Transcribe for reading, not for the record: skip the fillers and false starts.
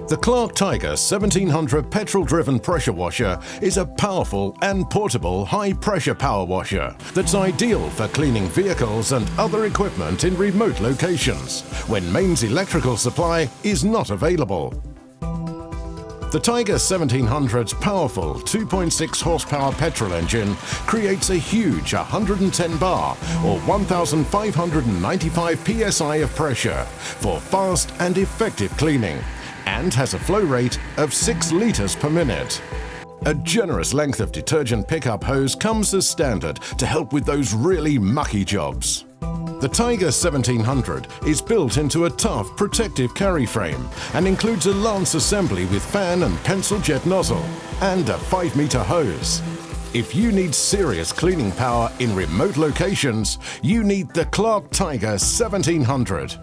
The Clarke Tiger 1700 petrol-driven pressure washer is a powerful and portable high-pressure power washer that's ideal for cleaning vehicles and other equipment in remote locations when mains electrical supply is not available. The Tiger 1700's powerful 2.6 horsepower petrol engine creates a huge 110 bar or 1,595 psi of pressure for fast and effective cleaning, and has a flow rate of 6 liters per minute. A generous length of detergent pickup hose comes as standard to help with those really mucky jobs. The Tiger 1700 is built into a tough protective carry frame and includes a lance assembly with fan and pencil jet nozzle and a 5-meter hose. If you need serious cleaning power in remote locations, you need the Clarke Tiger 1700.